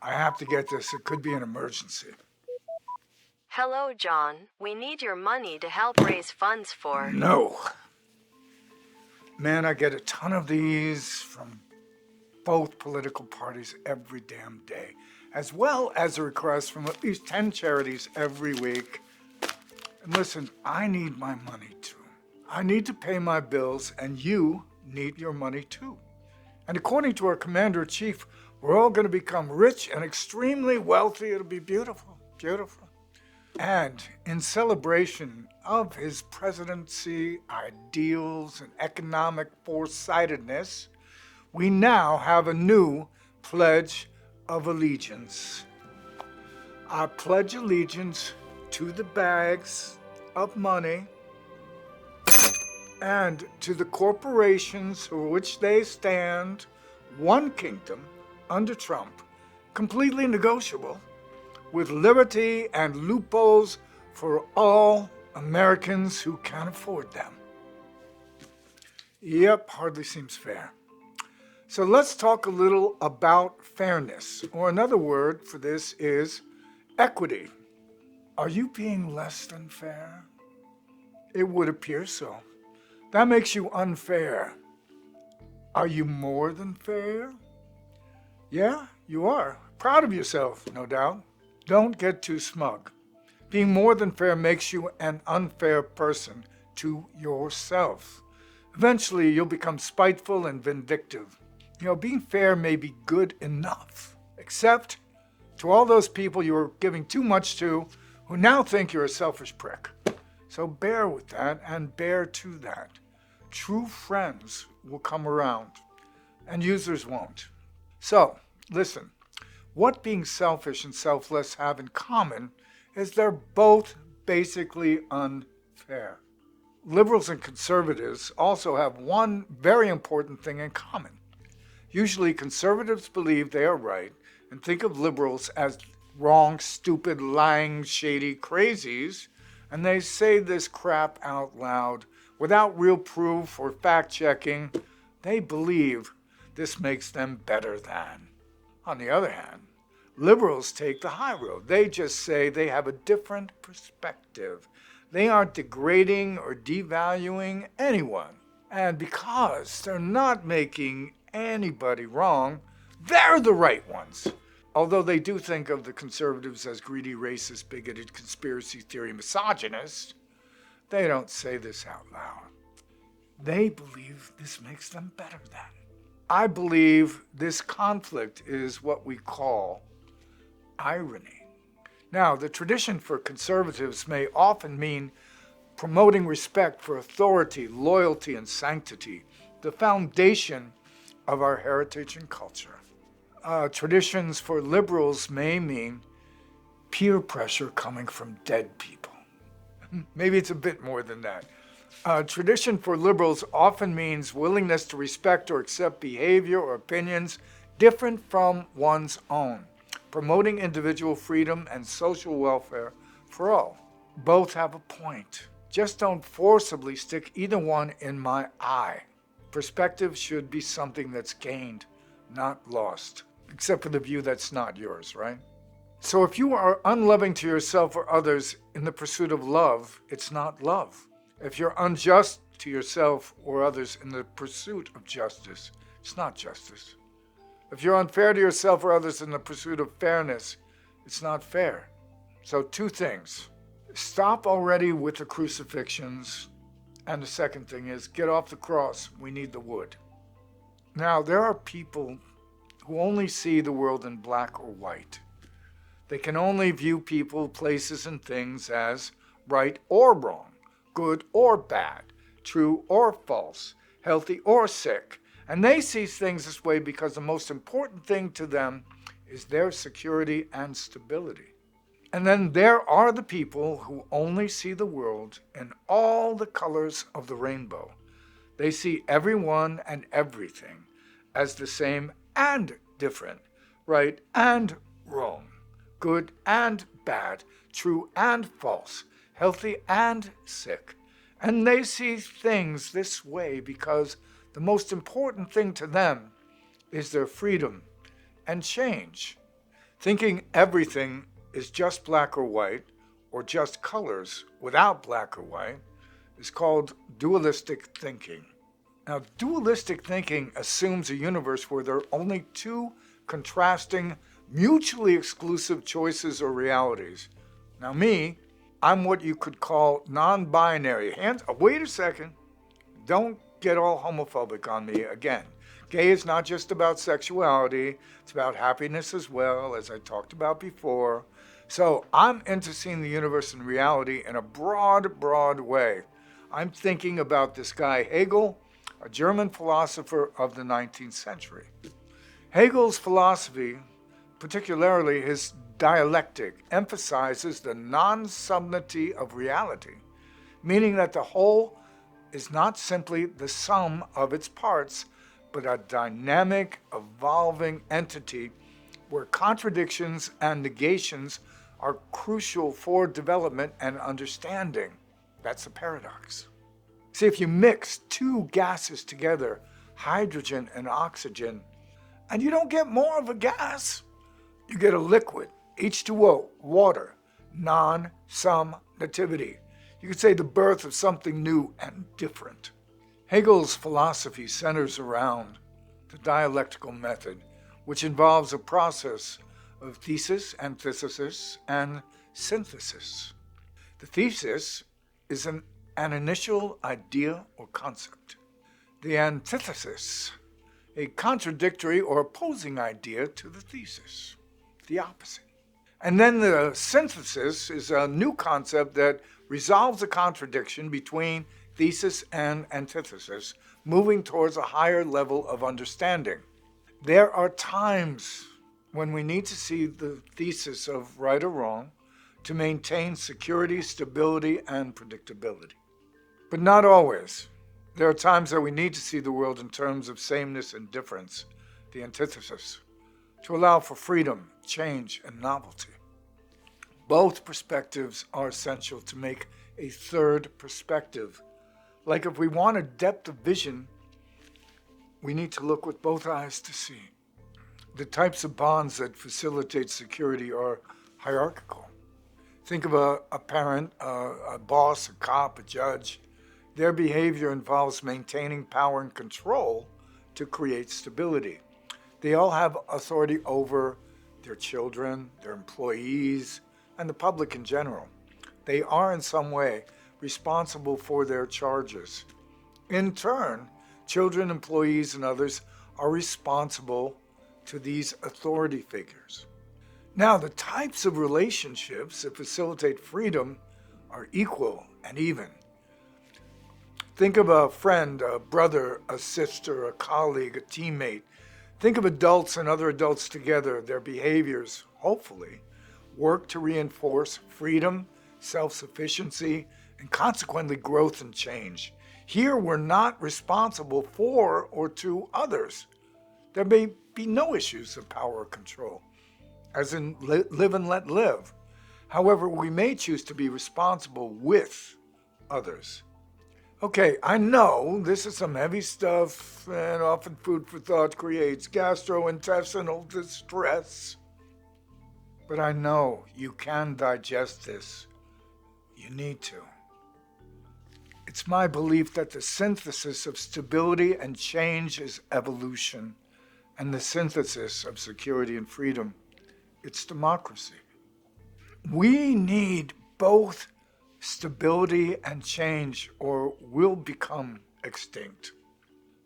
I have to get this. It could be an emergency. Hello, John. We need your money to help raise funds for... No. Man, I get a ton of these from both political parties every damn day, as well as a request from at least 10 charities every week. And listen, I need my money too. I need to pay my bills, and you need your money too. And according to our commander-in-chief, we're all going to become rich and extremely wealthy. It'll be beautiful, beautiful. And in celebration of his presidency ideals and economic foresightedness, we now have a new Pledge of Allegiance. I pledge allegiance to the bags of money and to the corporations for which they stand, one kingdom under Trump, completely negotiable, with liberty and loopholes for all Americans who can afford them. Yep, hardly seems fair. So let's talk a little about fairness, or another word for this is equity. Are you being less than fair? It would appear so. That makes you unfair. Are you more than fair? Yeah, you are. Proud of yourself, no doubt. Don't get too smug. Being more than fair makes you an unfair person to yourself. Eventually, you'll become spiteful and vindictive. Being fair may be good enough, except to all those people you are giving too much to who now think you're a selfish prick. So bear with that and bear to that. True friends will come around, and users won't. So, listen, what being selfish and selfless have in common is they're both basically unfair. Liberals and conservatives also have one very important thing in common. Usually conservatives believe they are right and think of liberals as wrong, stupid, lying, shady crazies, and they say this crap out loud without real proof or fact-checking. They believe this makes them better than. On the other hand, liberals take the high road. They just say they have a different perspective. They aren't degrading or devaluing anyone. And because they're not making anybody wrong, they're the right ones. Although they do think of the conservatives as greedy, racist, bigoted, conspiracy theory misogynists, they don't say this out loud. They believe this makes them better than. I believe this conflict is what we call irony. Now, the tradition for conservatives may often mean promoting respect for authority, loyalty, and sanctity, the foundation of our heritage and culture. Traditions for liberals may mean peer pressure coming from dead people. Maybe it's a bit more than that. Tradition for liberals often means willingness to respect or accept behavior or opinions different from one's own, promoting individual freedom and social welfare for all. Both have a point. Just don't forcibly stick either one in my eye. Perspective should be something that's gained, not lost, except for the view that's not yours, right? So if you are unloving to yourself or others in the pursuit of love, it's not love. If you're unjust to yourself or others in the pursuit of justice, it's not justice. If you're unfair to yourself or others in the pursuit of fairness, it's not fair. So 2 things. Stop already with the crucifixions. And the second thing is, get off the cross. We need the wood. Now, there are people who only see the world in black or white. They can only view people, places, and things as right or wrong, good or bad, true or false, healthy or sick. And they see things this way because the most important thing to them is their security and stability. And then there are the people who only see the world in all the colors of the rainbow. They see everyone and everything as the same and different, right and wrong, good and bad, true and false, healthy and sick. And they see things this way because the most important thing to them is their freedom and change. Thinking everything is just black or white, or just colors without black or white, is called dualistic thinking. Now, dualistic thinking assumes a universe where there are only two contrasting, mutually exclusive choices or realities. Now, I'm what you could call non-binary. Wait a second. Don't get all homophobic on me again. Gay is not just about sexuality, it's about happiness as well, as I talked about before. So I'm into seeing the universe and reality in a broad way. I'm thinking about this guy Hegel, a German philosopher of the 19th century. Hegel's philosophy, particularly his dialectic, emphasizes the non-subnity of reality, meaning that the whole is not simply the sum of its parts, but a dynamic, evolving entity where contradictions and negations are crucial for development and understanding. That's a paradox. See, if you mix two gases together, hydrogen and oxygen, and you don't get more of a gas, you get a liquid, H2O, water, non-summativity. You could say the birth of something new and different. Hegel's philosophy centers around the dialectical method, which involves a process of thesis, antithesis, and synthesis. The thesis is an initial idea or concept. The antithesis, a contradictory or opposing idea to the thesis, the opposite. And then the synthesis is a new concept that resolves a contradiction between thesis and antithesis, moving towards a higher level of understanding. There are times when we need to see the thesis of right or wrong to maintain security, stability, and predictability. But not always. There are times that we need to see the world in terms of sameness and difference, the antithesis, to allow for freedom, change, and novelty. Both perspectives are essential to make a third perspective. Like if we want a depth of vision, we need to look with both eyes to see. The types of bonds that facilitate security are hierarchical. Think of a parent, a boss, a cop, a judge. Their behavior involves maintaining power and control to create stability. They all have authority over their children, their employees, and the public in general. They are in some way responsible for their charges. In turn, children, employees, and others are responsible to these authority figures. Now, the types of relationships that facilitate freedom are equal and even. Think of a friend, a brother, a sister, a colleague, a teammate. Think of adults and other adults together. Their behaviors, hopefully, work to reinforce freedom, self-sufficiency, and consequently growth and change. Here, we're not responsible for or to others. There may be no issues of power or control, as in live and let live. However, we may choose to be responsible with others. Okay, I know this is some heavy stuff, and often food for thought creates gastrointestinal distress. But I know you can digest this. You need to. It's my belief that the synthesis of stability and change is evolution, and the synthesis of security and freedom, it's democracy. We need both stability and change, or we'll become extinct.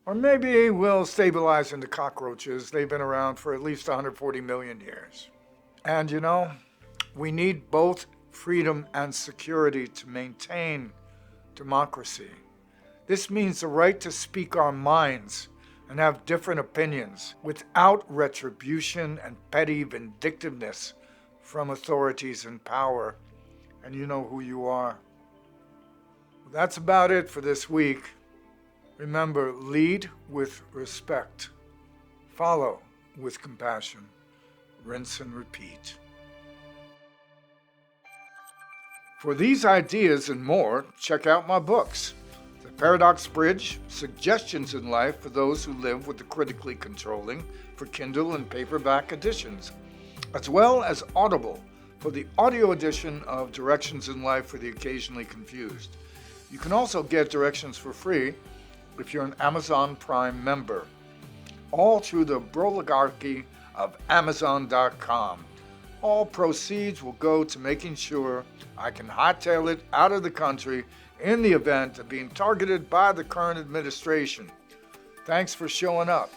Or maybe we'll stabilize into cockroaches. They've been around for at least 140 million years. And we need both freedom and security to maintain democracy. This means the right to speak our minds and have different opinions without retribution and petty vindictiveness from authorities in power. And you know who you are. That's about it for this week. Remember, lead with respect. Follow with compassion. Rinse and repeat. For these ideas and more, check out my books. The Paradox Bridge, Suggestions in Life for Those Who Live with the Critically Controlling, for Kindle and paperback editions. as well as Audible for the audio edition of Directions in Life for the Occasionally Confused. You can also get directions for free if you're an Amazon Prime member, all through the oligarchy of Amazon.com. All proceeds will go to making sure I can hightail it out of the country in the event of being targeted by the current administration. Thanks for showing up.